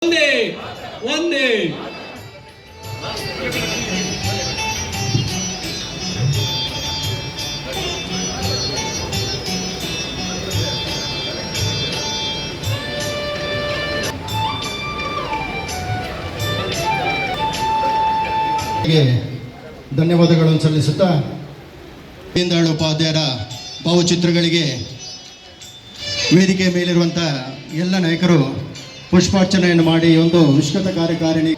ಒಂದೇ ಒಂದೇ ಧನ್ಯವಾದಗಳನ್ನು ಸಲ್ಲಿಸುತ್ತಾ ದೀನದಯಾಳ್ ಉಪಾಧ್ಯಾಯರ ಭಾವಚಿತ್ರಗಳಿಗೆ ವೇದಿಕೆ ಮೇಲಿರುವಂಥ ಎಲ್ಲ ನಾಯಕರು ಪುಷ್ಪಾರ್ಚನೆಯನ್ನು ಮಾಡಿ ಒಂದು ವಿಶ್ವತ ಕಾರ್ಯಕಾರಿಣಿ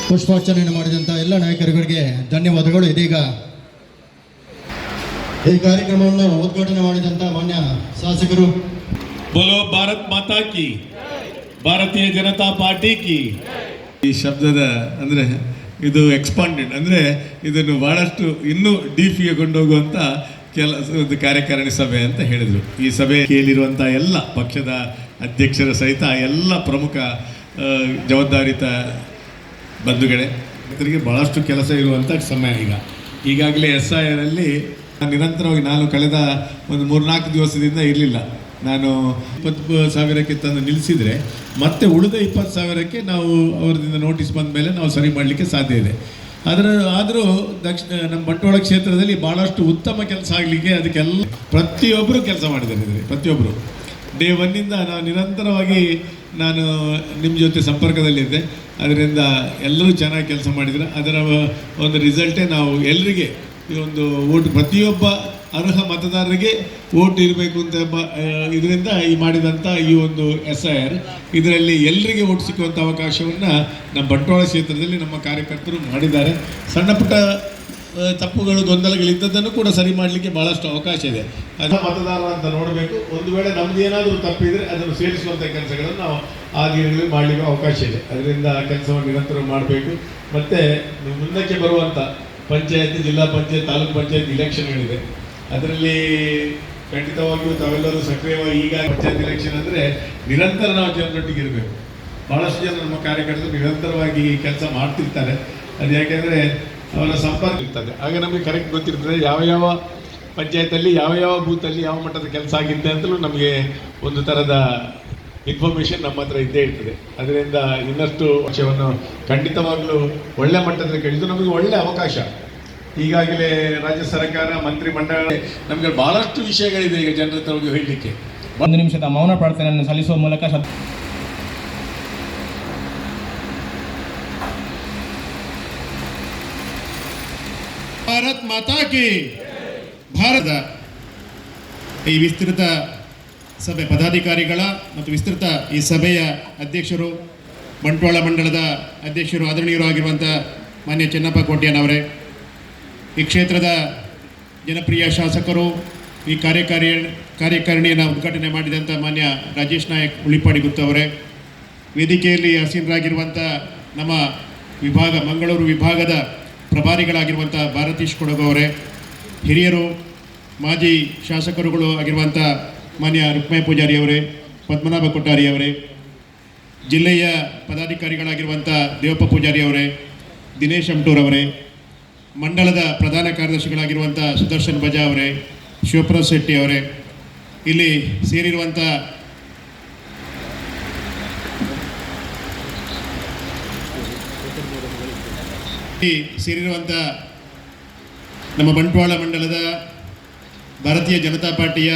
ಪುಷ್ಪಾರ್ಚನೆಯನ್ನು ಮಾಡಿದಂಥ ಎಲ್ಲ ನಾಯಕರುಗಳಿಗೆ ಧನ್ಯವಾದಗಳು. ಇದೀಗ ಈ ಕಾರ್ಯಕ್ರಮವನ್ನು ಉದ್ಘಾಟನೆ ಮಾಡಿದಂಥ ಮಾನ್ಯ ಶಾಸಕರು ಬೋಲೋ ಭಾರತ್ ಮಾತಾ ಕಿ, ಭಾರತೀಯ ಜನತಾ ಪಾರ್ಟಿ ಕಿ. ಈ ಶಬ್ದದ ಅಂದರೆ ಇದು ಎಕ್ಸ್ಪಾಂಡೆಡ್ ಅಂದರೆ ಇದನ್ನು ಭಾಳಷ್ಟು ಇನ್ನೂ ಡೀಪಿಗೆ ಕೊಂಡೋಗುವಂಥ ಒಂದು ಕಾರ್ಯಕಾರಿಣಿ ಸಭೆ ಅಂತ ಹೇಳಿದರು. ಈ ಸಭೆ ಕೇಳಿರುವಂಥ ಎಲ್ಲ ಪಕ್ಷದ ಅಧ್ಯಕ್ಷರ ಸಹಿತ ಎಲ್ಲ ಪ್ರಮುಖ ಜವಾಬ್ದಾರಿತ ಬಂಧುಗಳೇ, ರೈತರಿಗೆ ಭಾಳಷ್ಟು ಕೆಲಸ ಇರುವಂಥ ಸಮಯ. ಈಗಾಗಲೇ SIR ಅಲ್ಲಿ ನಿರಂತರವಾಗಿ ನಾನು ಕಳೆದ ಒಂದು 3-4 ದಿವಸದಿಂದ ಇರಲಿಲ್ಲ. ನಾನು 20,000ಕ್ಕೆ ತಂದು ನಿಲ್ಲಿಸಿದರೆ ಮತ್ತೆ ಉಳಿದ 20,000ಕ್ಕೆ ನಾವು ಅವರದಿಂದ ನೋಟಿಸ್ ಬಂದ ಮೇಲೆ ನಾವು ಸರಿ ಮಾಡಲಿಕ್ಕೆ ಸಾಧ್ಯ ಇದೆ. ಆದರೂ ನಮ್ಮ ಬಂಟ್ವಾಳ ಕ್ಷೇತ್ರದಲ್ಲಿ ಭಾಳಷ್ಟು ಉತ್ತಮ ಕೆಲಸ ಆಗಲಿಕ್ಕೆ ಅದಕ್ಕೆಲ್ಲ ಪ್ರತಿಯೊಬ್ಬರು ಕೆಲಸ ಮಾಡಿದ್ದಾರೆ. ಪ್ರತಿಯೊಬ್ಬರು ಡೇ 1ನಿಂದ ನಾವು ನಿರಂತರವಾಗಿ ನಾನು ನಿಮ್ಮ ಜೊತೆ ಸಂಪರ್ಕದಲ್ಲಿದ್ದೆ. ಅದರಿಂದ ಎಲ್ಲರೂ ಚೆನ್ನಾಗಿ ಕೆಲಸ ಮಾಡಿದರೆ ಅದರ ಒಂದು ರಿಸಲ್ಟೇ ನಾವು ಎಲ್ಲರಿಗೆ ಈ ಒಂದು ಓಟ್ ಪ್ರತಿಯೊಬ್ಬ ಅರ್ಹ ಮತದಾರರಿಗೆ ಓಟ್ ಇರಬೇಕು ಅಂತ ಇದರಿಂದ ಈ ಮಾಡಿದಂಥ ಈ ಒಂದು SIR ಇದರಲ್ಲಿ ಎಲ್ಲರಿಗೆ ಓಟ್ ಸಿಕ್ಕುವಂಥ ಅವಕಾಶವನ್ನು ನಮ್ಮ ಬಂಟ್ವಾಳ ಕ್ಷೇತ್ರದಲ್ಲಿ ನಮ್ಮ ಕಾರ್ಯಕರ್ತರು ಮಾಡಿದ್ದಾರೆ. ಸಣ್ಣ ಪುಟ್ಟ ತಪ್ಪುಗಳು ಗೊಂದಲಗಳಿದ್ದದ್ದನ್ನು ಕೂಡ ಸರಿ ಮಾಡಲಿಕ್ಕೆ ಭಾಳಷ್ಟು ಅವಕಾಶ ಇದೆ. ಅದು ಮತದಾರ ಅಂತ ನೋಡಬೇಕು. ಒಂದು ವೇಳೆ ನಮ್ದು ಏನಾದರೂ ತಪ್ಪಿದರೆ ಅದನ್ನು ಸೇರಿಸುವಂಥ ಕೆಲಸಗಳನ್ನು ನಾವು ಆ ದಿನಗಳಲ್ಲಿ ಮಾಡಲಿಕ್ಕೆ ಅವಕಾಶ ಇದೆ. ಅದರಿಂದ ಕೆಲಸವನ್ನು ನಿರಂತರ ಮಾಡಬೇಕು. ಮತ್ತು ಮುಂದಕ್ಕೆ ಬರುವಂಥ ಪಂಚಾಯತ್, ಜಿಲ್ಲಾ ಪಂಚಾಯತ್, ತಾಲೂಕು ಪಂಚಾಯತ್ ಇಲೆಕ್ಷನ್ಗಳಿದೆ. ಅದರಲ್ಲಿ ಖಂಡಿತವಾಗಿಯೂ ತಾವೆಲ್ಲರೂ ಸಕ್ರಿಯವಾಗಿ ಈಗ ಪಂಚಾಯತ್ ಇಲೆಕ್ಷನ್ ಅಂದರೆ ನಿರಂತರ ನಾವು ಜನರೊಟ್ಟಿಗೆ ಇರಬೇಕು. ಭಾಳಷ್ಟು ಜನ ನಮ್ಮ ಕಾರ್ಯಕರ್ತರು ನಿರಂತರವಾಗಿ ಕೆಲಸ ಮಾಡ್ತಿರ್ತಾರೆ. ಅದು ಯಾಕೆಂದರೆ ಅವರ ಸಂಪರ್ಕ ಇರ್ತದೆ. ಆಗ ನಮಗೆ ಕರೆಕ್ಟ್ ಗೊತ್ತಿರ್ತದೆ ಯಾವ ಪಂಚಾಯತಲ್ಲಿ ಯಾವ ಬೂತಲ್ಲಿ ಯಾವ ಮಟ್ಟದ ಕೆಲಸ ಆಗಿದೆ ಅಂತಲೂ ನಮಗೆ ಒಂದು ಥರದ ಇನ್ಫಾರ್ಮೇಷನ್ ನಮ್ಮ ಹತ್ರ ಇದ್ದೇ ಇರ್ತದೆ. ಅದರಿಂದ ಇನ್ನಷ್ಟು ಪಕ್ಷವನ್ನು ಖಂಡಿತವಾಗಲೂ ಒಳ್ಳೆ ಮಟ್ಟದಲ್ಲಿ ಕಳಿದು ನಮಗೆ ಒಳ್ಳೆಯ ಅವಕಾಶ. ಈಗಾಗಲೇ ರಾಜ್ಯ ಸರ್ಕಾರ, ಮಂತ್ರಿಮಂಡಲ ನಮಗೆ ಭಾಳಷ್ಟು ವಿಷಯಗಳಿದೆ ಈಗ ಜನರ ಹತ್ರ ಹೋಗಿ ಹೇಳಲಿಕ್ಕೆ. 1 ನಿಮಿಷದ ಮೌನ ಪ್ರಾರ್ಥನೆಯನ್ನು ಸಲ್ಲಿಸುವ ಮೂಲಕ ಭಾರತ್ ಮಾತಾ ಕಿ. ಭಾರತ ಈ ವಿಸ್ತೃತ ಸಭೆ ಪದಾಧಿಕಾರಿಗಳ ಮತ್ತು ವಿಸ್ತೃತ ಈ ಸಭೆಯ ಅಧ್ಯಕ್ಷರು, ಬಂಟ್ವಾಳ ಮಂಡಲದ ಅಧ್ಯಕ್ಷರು, ಆದರಣೀಯರು ಆಗಿರುವಂಥ ಮಾನ್ಯ ಚೆನ್ನಪ್ಪ ಕೋಟ್ಯಾನವರೇ, ಈ ಕ್ಷೇತ್ರದ ಜನಪ್ರಿಯ ಶಾಸಕರು, ಈ ಕಾರ್ಯಕಾರಿಣಿಯನ್ನು ಉದ್ಘಾಟನೆ ಮಾಡಿದಂಥ ಮಾನ್ಯ ರಾಜೇಶ್ ನಾಯಕ್ ಉಳಿಪಾಡಿ ಗುತ್ತವರೇ, ವೇದಿಕೆಯಲ್ಲಿ ಆಸೀನರಾಗಿರುವಂಥ ನಮ್ಮ ಮಂಗಳೂರು ವಿಭಾಗದ ಪ್ರಭಾರಿಗಳಾಗಿರುವಂಥ ಭಾರತೀಶ್ ಕೊಡಗು ಅವರೇ, ಹಿರಿಯರು ಮಾಜಿ ಶಾಸಕರುಗಳು ಆಗಿರುವಂಥ ಮಾನ್ಯ ರುಕ್ಮಯ ಪೂಜಾರಿ ಅವರೇ, ಪದ್ಮನಾಭ ಕೊಟ್ಟಾರಿ ಅವರೇ, ಜಿಲ್ಲೆಯ ಪದಾಧಿಕಾರಿಗಳಾಗಿರುವಂಥ ದೇವಪ್ಪ ಪೂಜಾರಿ ಅವರೇ, ದಿನೇಶ್ ಅಮ್ಟೂರ್ ಅವರೇ, ಮಂಡಲದ ಪ್ರಧಾನ ಕಾರ್ಯದರ್ಶಿಗಳಾಗಿರುವಂಥ ಸುದರ್ಶನ್ ಬಜಾ ಅವರೇ, ಶಿವಪ್ರಸಾದ್ ಶೆಟ್ಟಿ ಅವರೇ, ಇಲ್ಲಿ ಸೇರಿರುವಂಥ ನಮ್ಮ ಬಂಟ್ವಾಳ ಮಂಡಲದ ಭಾರತೀಯ ಜನತಾ ಪಾರ್ಟಿಯ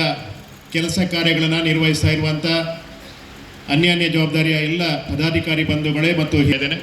ಕೆಲಸ ಕಾರ್ಯಗಳನ್ನು ನಿರ್ವಹಿಸ್ತಾ ಇರುವಂಥ ಅನ್ಯಾನ್ಯ ಜವಾಬ್ದಾರಿಯ ಎಲ್ಲ ಪದಾಧಿಕಾರಿ ಬಂಧುಗಳೇ ಮತ್ತು ಹೇಳಿದ್ದೇನೆ.